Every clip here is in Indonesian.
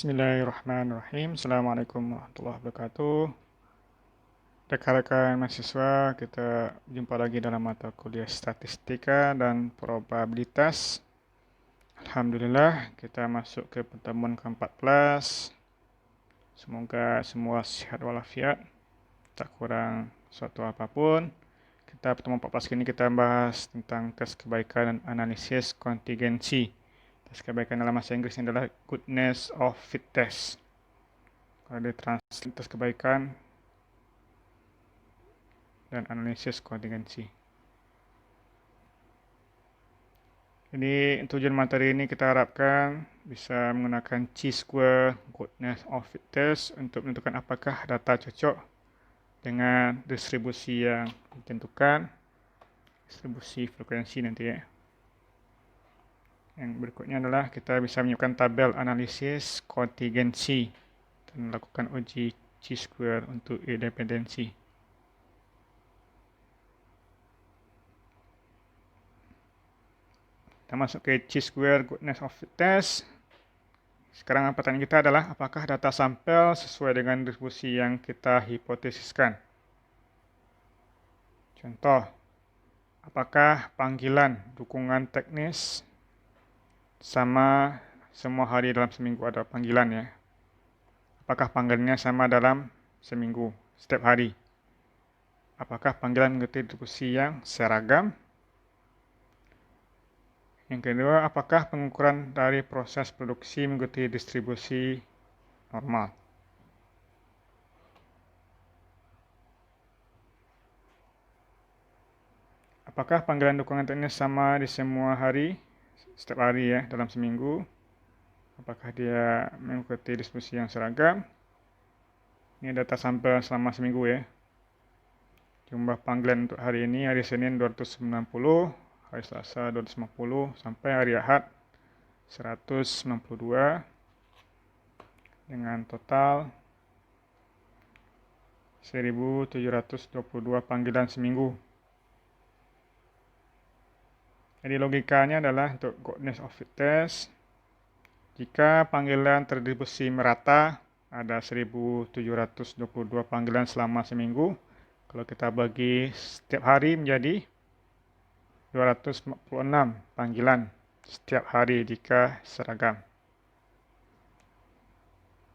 Bismillahirrahmanirrahim. Assalamualaikum warahmatullahi wabarakatuh. Rekan-rekan mahasiswa, kita jumpa lagi dalam mata kuliah statistika dan probabilitas. Alhamdulillah, kita masuk ke pertemuan ke-14. Semoga semua sehat walafiat, tak kurang suatu apapun. Pertemuan 14 ini kita bahas tentang tes kebaikan dan analisis kontingensi. Tes kebaikan dalam bahasa Inggris adalah goodness of fit test. Kalau ditranslate tes kebaikan dan analisis kontingensi. Jadi tujuan materi ini kita harapkan bisa menggunakan chi-square goodness of fit test untuk menentukan apakah data cocok dengan distribusi yang ditentukan, distribusi frekuensi nanti ya. Yang berikutnya adalah kita bisa menyiapkan tabel analisis kontingensi dan melakukan uji chi-square untuk independensi. Kita masuk ke chi-square goodness of fit test. Sekarang pertanyaan kita adalah apakah data sampel sesuai dengan distribusi yang kita hipotesiskan. Contoh, apakah panggilan dukungan teknis sama semua hari dalam seminggu ada panggilan ya? Apakah panggilannya sama dalam seminggu, setiap hari? Apakah panggilan mengikuti distribusi yang seragam? Yang kedua, apakah pengukuran dari proses produksi mengikuti distribusi normal? Apakah panggilan dukungan teknis sama di semua hari, setiap hari ya, dalam seminggu? Apakah dia mengikuti distribusi yang seragam? Ini data sampel selama seminggu ya. Jumlah panggilan untuk hari ini, hari Senin 290, hari Selasa 250, sampai hari Ahad 192, dengan total 1722 panggilan seminggu. Jadi logikanya adalah untuk goodness of fit test, jika panggilan terdistribusi merata, ada 1722 panggilan selama seminggu. Kalau kita bagi setiap hari menjadi 246 panggilan setiap hari jika seragam.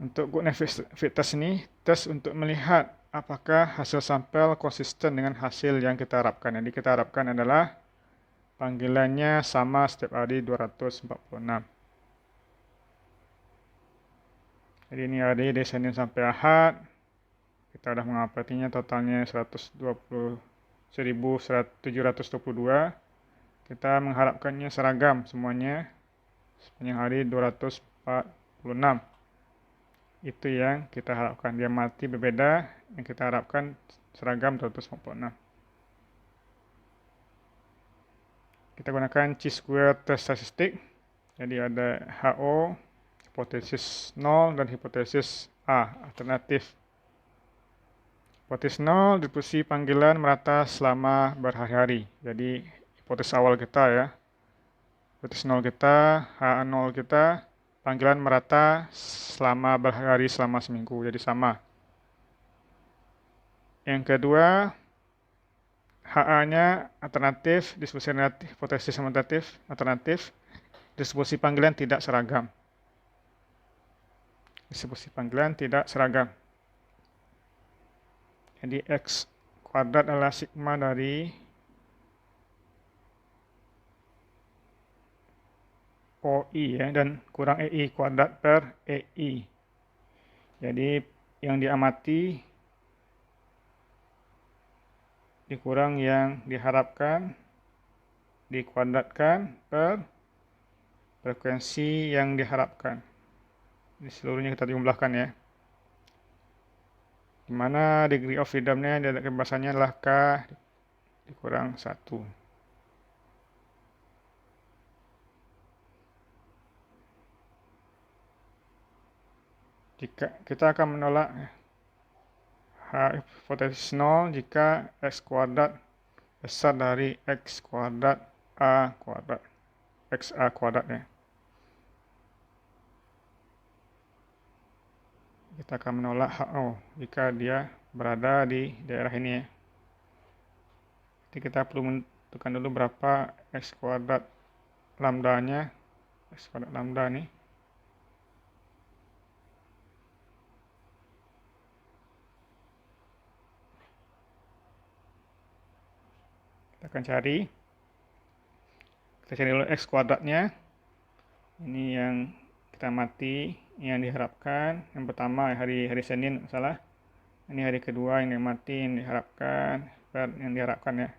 Untuk goodness fit test ini, tes untuk melihat apakah hasil sampel konsisten dengan hasil yang kita harapkan. Jadi kita harapkan adalah panggilannya sama setiap hari 246. Jadi ini hari dari Senin sampai Ahad. Kita sudah mengamatinya totalnya 1722. Kita mengharapkannya seragam semuanya sepanjang hari 246. Itu yang kita harapkan. Dia mati berbeda, yang kita harapkan seragam 246. Kita gunakan chi-square test statistik. Jadi ada HO, hipotesis 0, dan hipotesis A, alternatif. Hipotesis 0, distribusi panggilan merata selama berhari-hari. Jadi hipotesis awal kita ya. Hipotesis 0 kita, H0 kita, panggilan merata selama berhari-hari selama seminggu. Jadi sama. Yang kedua, HA-nya alternatif, distribusi relatif, hipotesis alternatif, distribusi panggilan tidak seragam. Distribusi panggilan tidak seragam. Jadi X kuadrat adalah sigma dari OI ya, dan kurang EI kuadrat per EI. Jadi yang diamati dikurang yang diharapkan, dikuadratkan per frekuensi yang diharapkan. Ini seluruhnya kita jumlahkan ya. Dimana degree of freedom-nya dari bahasanya adalah K dikurang 1. Jika kita akan menolak hipotesis 0 jika X kuadrat besar dari X kuadrat A kuadrat, XA kuadrat ya. Kita akan menolak HO jika dia berada di daerah ini ya. Jadi kita perlu menentukan dulu berapa X kuadrat lambdanya. X kuadrat lambda nih. Kita akan cari. Kita cari dulu X kuadratnya. Ini yang kita amati, yang diharapkan. Yang pertama hari Senin, salah. Ini hari kedua yang diamati, yang diharapkan, ya.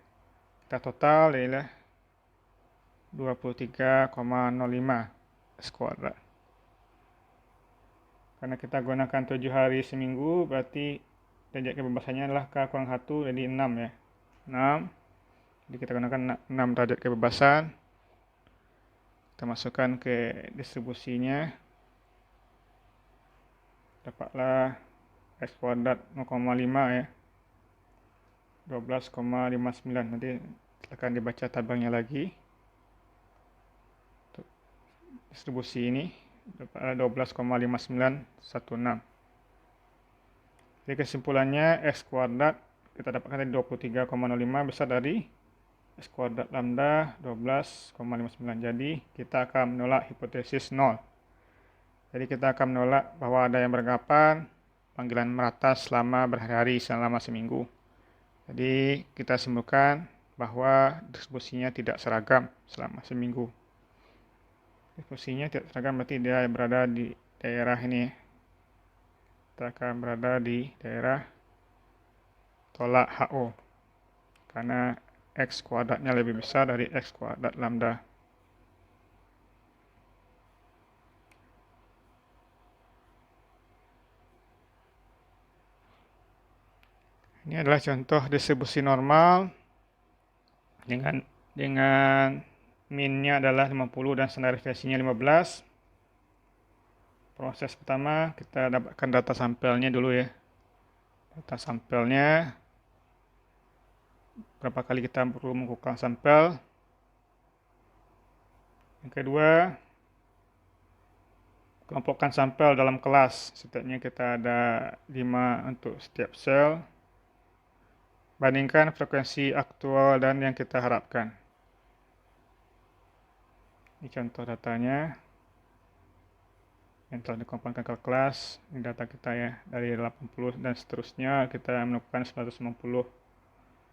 Kita total adalah 23,05 X kuadrat. Karena kita gunakan 7 hari seminggu, berarti derajat kebebasannya adalah K kurang 1, jadi 6 ya. 6. Jadi kita gunakan 6 derajat kebebasan. Kita masukkan ke distribusinya. Dapatlah X kuadrat 0,5 ya. 12,59. Nanti akan dibaca tabelnya lagi. Untuk distribusi ini dapatlah 12,5916. Jadi kesimpulannya X kuadrat kita dapatkan tadi 23,05 besar dari X kuadrat lambda 12,59. Jadi kita akan menolak hipotesis 0. Jadi kita akan menolak bahwa ada yang beranggapan panggilan merata selama berhari-hari selama seminggu. Jadi kita simpulkan bahwa distribusinya tidak seragam selama seminggu. Distribusinya tidak seragam berarti dia berada di daerah ini. Kita akan berada di daerah tolak HO. Karena X kuadratnya lebih besar dari X kuadrat lambda. Ini adalah contoh distribusi normal dengan min-nya adalah 50 dan standar deviasinya 15. Proses pertama kita dapatkan data sampelnya dulu ya. Data sampelnya berapa kali kita perlu mengukur sampel. Yang kedua, kelompokkan sampel dalam kelas. Setidaknya kita ada 5 untuk setiap sel. Bandingkan frekuensi aktual dan yang kita harapkan. Ini contoh datanya yang telah dikompilkan ke kelas. Ini data kita ya, dari 80 dan seterusnya kita menemukan 150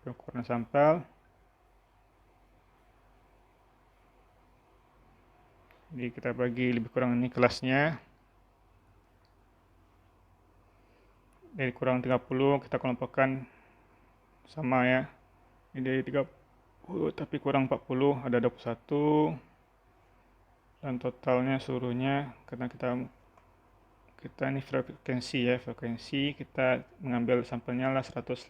ukuran sampel. Jadi kita bagi lebih kurang ini kelasnya. Dari kurang 30 kita kelompokkan sama ya. Ini dari 30 tapi kurang 40 ada 21. Dan totalnya seluruhnya karena kita ini frekuensi ya, frekuensi kita mengambil sampelnya lah 150.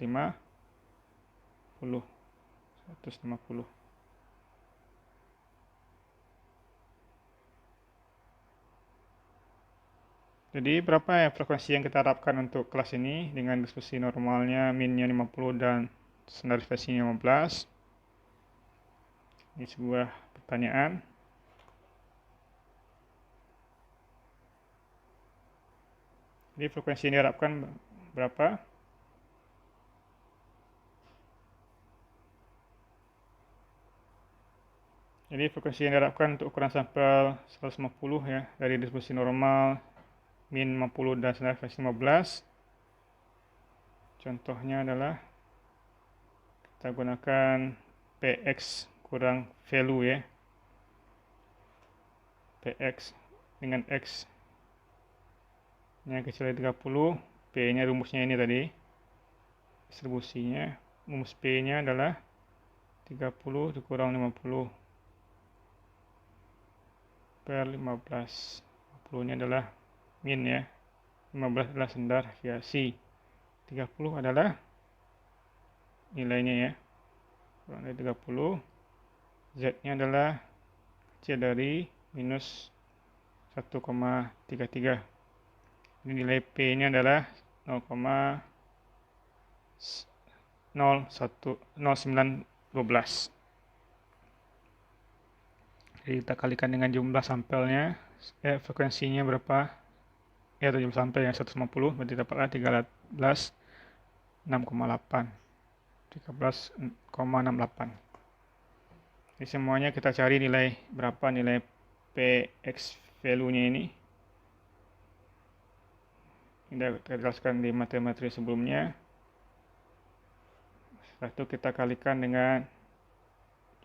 Jadi berapa ya frekuensi yang kita harapkan untuk kelas ini dengan distribusi normalnya minnya 50 dan standar deviasinya 15. Ini sebuah pertanyaan. Jadi frekuensi yang diharapkan berapa? Jadi frekuensi yang diharapkan untuk ukuran sampel 150 ya dari distribusi normal min 50 dan standar deviasi 15. Contohnya adalah kita gunakan PX kurang value ya. PX dengan X nya kecil dari 30, P-nya rumusnya ini tadi. Distribusinya, rumus P-nya adalah 30 dikurang 50 per 15. 50-nya adalah min ya. 15 adalah standar deviasi. 30 adalah nilainya ya. Kurang dari 30. Z-nya adalah kecil dari minus 1,33. Ini nilai P-nya adalah 0,0912. Jadi kita kalikan dengan jumlah sampelnya, frekuensinya berapa? Ya 7 sampai yang 150 berarti dapatlah 13,6,8. 13,68. Jadi semuanya kita cari nilai berapa nilai PX value-nya ini. Ini kita jelaskan di materi sebelumnya. Setelah itu kita kalikan dengan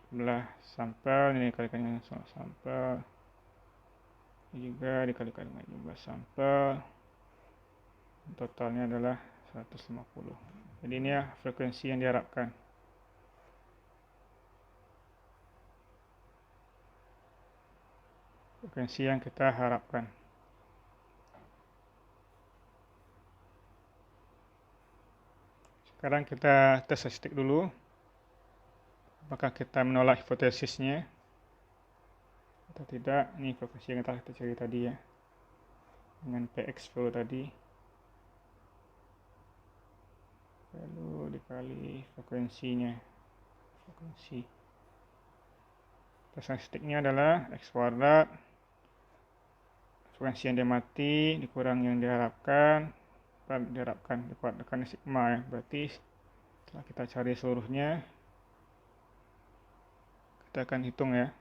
jumlah sampel, ini kalikan dengan sampel, ini juga dikalikan dengan jumlah sampel, totalnya adalah 150. Jadi ini ya frekuensi yang diharapkan. Frekuensi yang kita harapkan. Sekarang kita tes statistik dulu. Apakah kita menolak hipotesisnya atau tidak? Ini frekuensi yang telah kita cari tadi ya, dengan PX value tadi, lalu dikali frekuensinya. Frekuensi tes statistiknya adalah X kuadrat frekuensi yang diamati dikurang yang diharapkan, dikuadratkan sigma ya. Berarti setelah kita cari seluruhnya, kita akan hitung ya.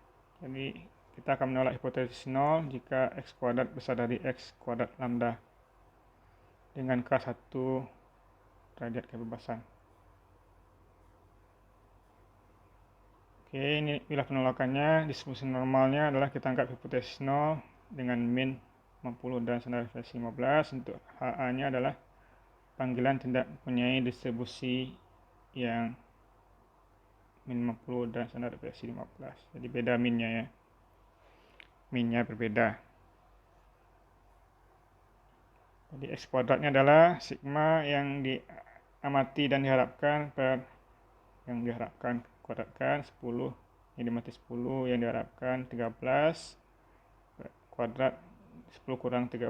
Jadi kita akan menolak hipotesis 0 jika X kuadrat besar dari X kuadrat lambda dengan K1 derajat kebebasan. Oke, ini bila penolakannya, distribusi normalnya adalah kita anggap hipotesis 0 dengan min 50 dan standar deviasi 15. Untuk HA-nya adalah panggilan tidak mempunyai distribusi yang min 50 dan standar deviasi 15. Jadi beda minnya ya. Minnya berbeda. Jadi X kuadratnya adalah sigma yang diamati dan diharapkan per yang diharapkan kuadratkan 10, yang diamati 10, yang diharapkan 13 kuadrat 10 kurang 3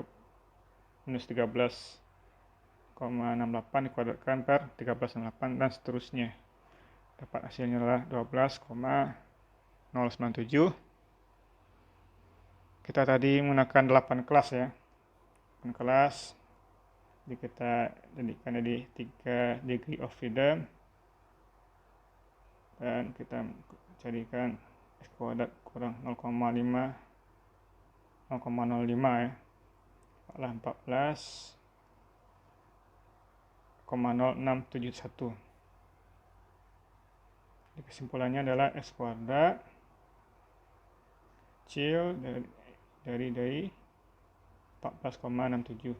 minus 13,68 dikuadratkan per 13,68 dan seterusnya. Dapat hasilnya adalah 12,097. Kita tadi menggunakan 8 kelas ya. 8 kelas. Jadi kita jadikan jadi 3 degree of freedom. Dan kita jadikan X kuadrat kurang 0,05 ya. Adalah 14,0671. Jadi kesimpulannya adalah X kuadrat kecil dari 14,67.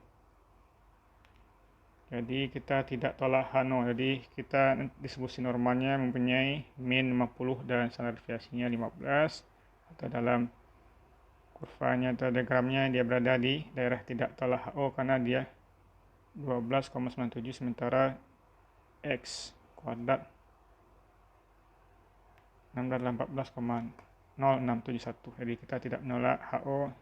Jadi kita tidak tolak H0. Jadi kita distribusi normalnya mempunyai min 50 dan standar deviasinya 15. Atau dalam kurvanya atau diagramnya dia berada di daerah tidak tolak HO karena dia 12,97 sementara X kuadrat 14,0671. Jadi kita tidak menolak HO,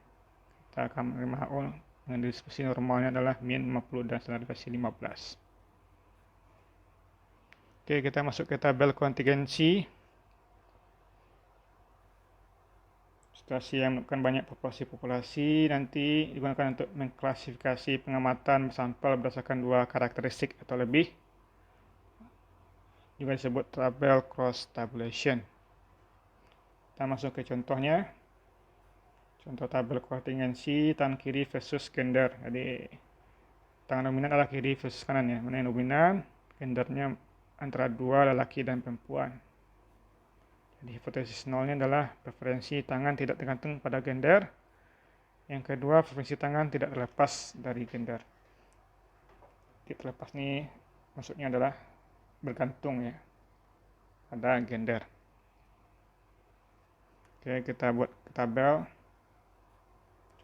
kita akan menerima HO dengan distribusi normalnya adalah min 50 dan standar deviasi 15. Oke, kita masuk ke tabel kontingensi. Situasi yang menunjukkan banyak populasi nanti digunakan untuk mengklasifikasi pengamatan sampel berdasarkan dua karakteristik atau lebih. Juga disebut tabel cross tabulation. Kita masuk ke contohnya. Contoh tabel kontingensi tangan kiri versus gender. Jadi tangan dominan adalah kiri versus kanan ya. Mana yang dominan? Gendernya antara dua lelaki dan perempuan. Jadi hipotesis nolnya adalah preferensi tangan tidak tergantung pada gender. Yang kedua, preferensi tangan tidak terlepas dari gender. Tidak terlepas ini maksudnya adalah bergantung ya pada gender. Oke, kita buat tabel.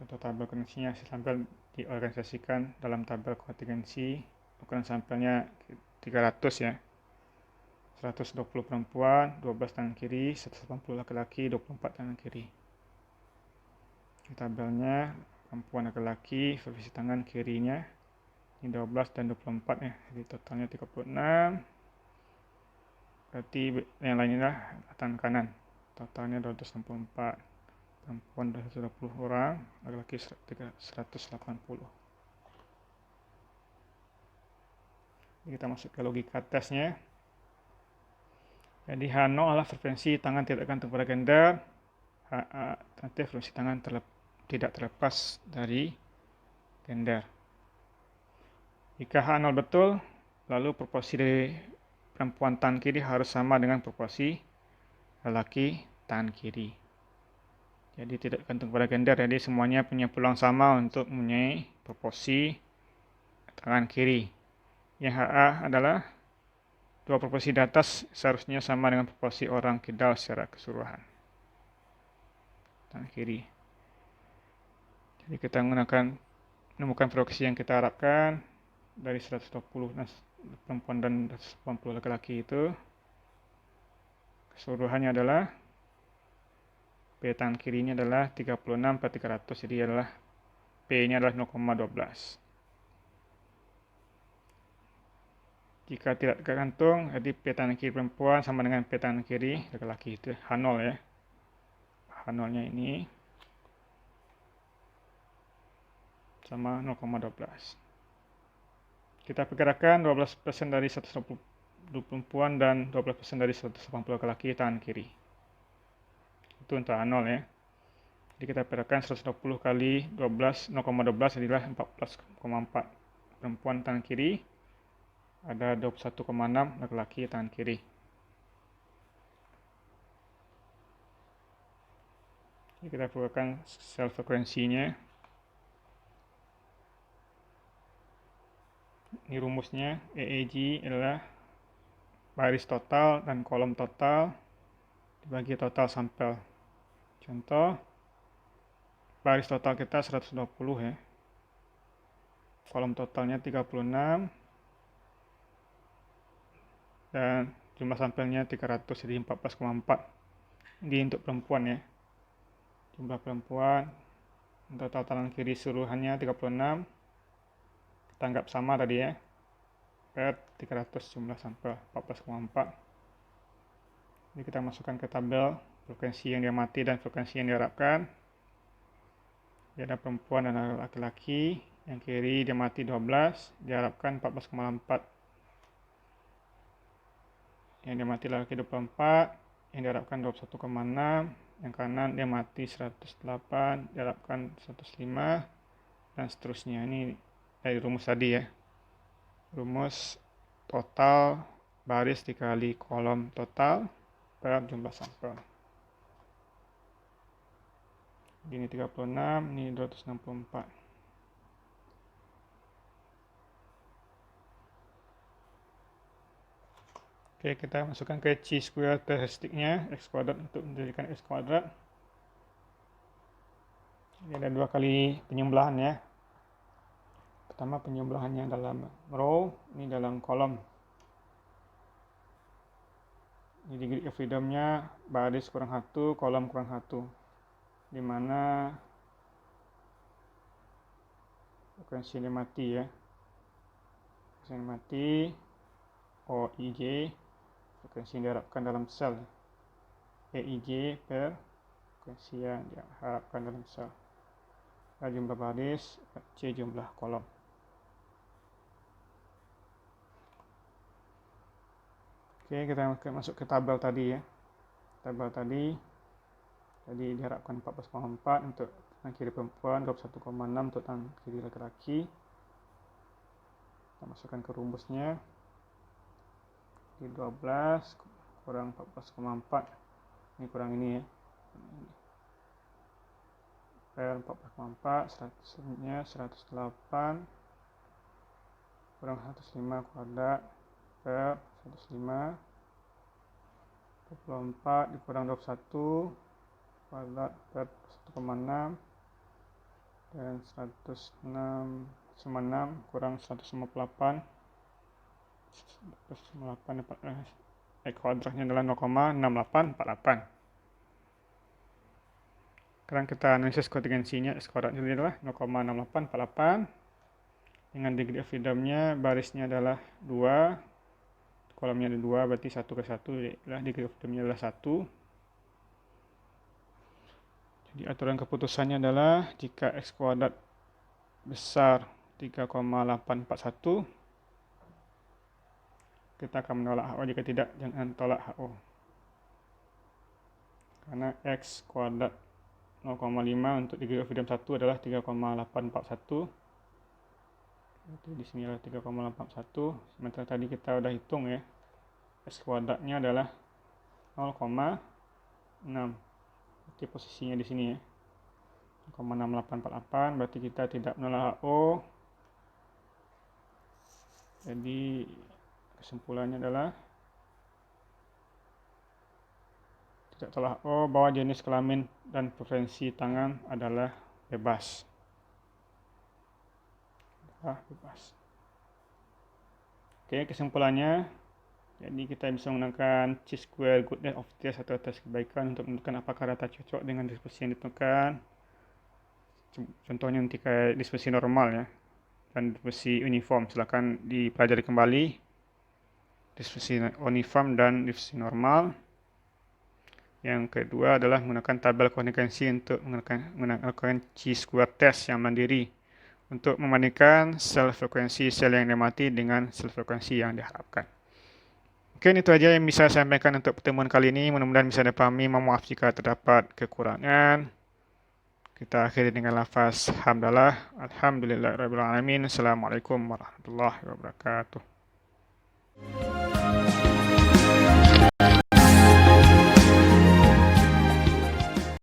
Contoh tabel kontingensinya, sampel diorganisasikan dalam tabel kontingensi. Ukuran sampelnya 300 ya. 120 perempuan, 12 tangan kiri, 180 laki-laki, 24 tangan kiri. Di tabelnya perempuan laki-laki, versi tangan kirinya ini 12 dan 24 ya. Jadi totalnya 36. Berarti yang lainnya tangan kanan. Totalnya 264. Perempuan 220 orang, laki-laki 180. Kita masuk ke logika tesnya. Jadi H0 adalah frekuensi tangan tidak tergantung pada gender. HA nanti frekuensi tangan tidak terlepas dari gender. Jika H0 betul, lalu proporsi dari perempuan tangan kiri harus sama dengan proporsi lelaki tangan kiri. Jadi tidak tergantung pada gender, jadi semuanya punya peluang sama untuk mempunyai proporsi tangan kiri. Yang HA adalah dua proporsi di atas seharusnya sama dengan proporsi orang kidal secara keseluruhan. Tangan kiri. Jadi kita menemukan proporsi yang kita harapkan dari 120 perempuan dan 180 laki-laki itu. Keseluruhannya adalah P tangan kirinya adalah 36/300, jadi adalah P-nya adalah 0,12. Jika tidak tergantung, jadi P tangan kiri perempuan sama dengan P tangan kiri laki-laki, itu H0 ya. H0-nya ini sama 0,12. Kita perkirakan 12% dari 120 perempuan dan 12% dari 180 laki-laki tangan kiri. Itu untuk H0 ya. Jadi kita perkirakan 120 kali 12, 0,12 adalah 14,4 perempuan tangan kiri, ada 21,6 laki-laki tangan kiri. Jadi kita perkirakan sel frekuensinya. Ini rumusnya, EEG adalah baris total dan kolom total dibagi total sampel. Contoh, baris total kita 120 ya. Kolom totalnya 36 dan jumlah sampelnya 300, jadi 14,4. Ini untuk perempuan ya. Jumlah perempuan total tangan kiri seluruhannya 36. Kita anggap sama tadi ya. Per 300 jumlah sampel 14,4. Jadi kita masukkan ke tabel frekuensi yang diamati dan frekuensi yang diharapkan. Jadi ada perempuan dan laki-laki. Yang kiri diamati 12, diharapkan 14,4. Yang diamati laki 24, yang diharapkan 21,6. Yang kanan diamati 108, diharapkan 105, dan seterusnya. Ini dari rumus tadi ya. Rumus total baris dikali kolom total per jumlah sampel. Ini 36, ini 264. Oke, kita masukkan ke chi-square statistiknya, x kuadrat untuk menjadikan x kuadrat. Ini ada dua kali penjumlahan ya. Pertama penjumlahannya dalam row, ini dalam kolom. Ini degree of freedom-nya baris kurang 1, kolom kurang 1. Di mana frekuensi ini mati ya. Frekuensi ini mati, OIJ, frekuensi yang diharapkan dalam sel. EIJ per frekuensi yang diharapkan dalam sel. A jumlah baris, C jumlah kolom. Oke, kita masuk ke tabel tadi ya. Tabel tadi diharapkan 14,4 untuk tangan kiri perempuan, 21,6 untuk tangan kiri laki-laki. Kita masukkan ke rumusnya. Di 12 kurang 14,4. Ini kurang ini ya. Per 14,4, 100-nya 108 kurang 105 kuadrat per 105, 24 dikurang 21 kuadrat per 1,6, dan 106 kurang 158 X kuadratnya adalah 0,6848. Sekarang kita analisis kontingensinya, X kuadrat ini adalah 0,6848. Dengan degree of freedom-nya barisnya adalah 2, kolomnya ada 2, berarti 1 ke 1, degree of freedom-nya adalah 1. Jadi aturan keputusannya adalah jika X kuadrat besar 3,841, kita akan menolak HO. Jika tidak, jangan tolak HO. Karena X kuadrat 0,5 untuk degree of freedom 1 adalah 3,841. Jadi di sini adalah 3,841. Sementara tadi kita udah hitung ya. X kuadratnya adalah 0,6. Berarti posisinya di sini ya. 0,6848, berarti kita tidak menolak HO. Jadi kesimpulannya adalah tidak tolak HO bahwa jenis kelamin dan preferensi tangan adalah bebas. Bebas. Oke, kesimpulannya, jadi kita bisa menggunakan chi-square goodness of test atau tes kebaikan untuk menentukan apakah data cocok dengan disposisi yang ditentukan. Contohnya nanti kayak disposisi normal ya, dan disposisi uniform. Silakan dipelajari kembali disposisi uniform dan disposisi normal. Yang kedua adalah menggunakan tabel konvergensi untuk melakukan chi-square test yang mandiri untuk membandingkan sel frekuensi sel yang dimati dengan sel frekuensi yang diharapkan. Mungkin itu aja yang bisa saya sampaikan untuk pertemuan kali ini. Mudah-mudahan bisa dipahami. Mohon maaf jika terdapat kekurangan. Kita akhiri dengan lafaz hamdalah. Alhamdulillahirabbil alamin. Assalamualaikum warahmatullahi wabarakatuh.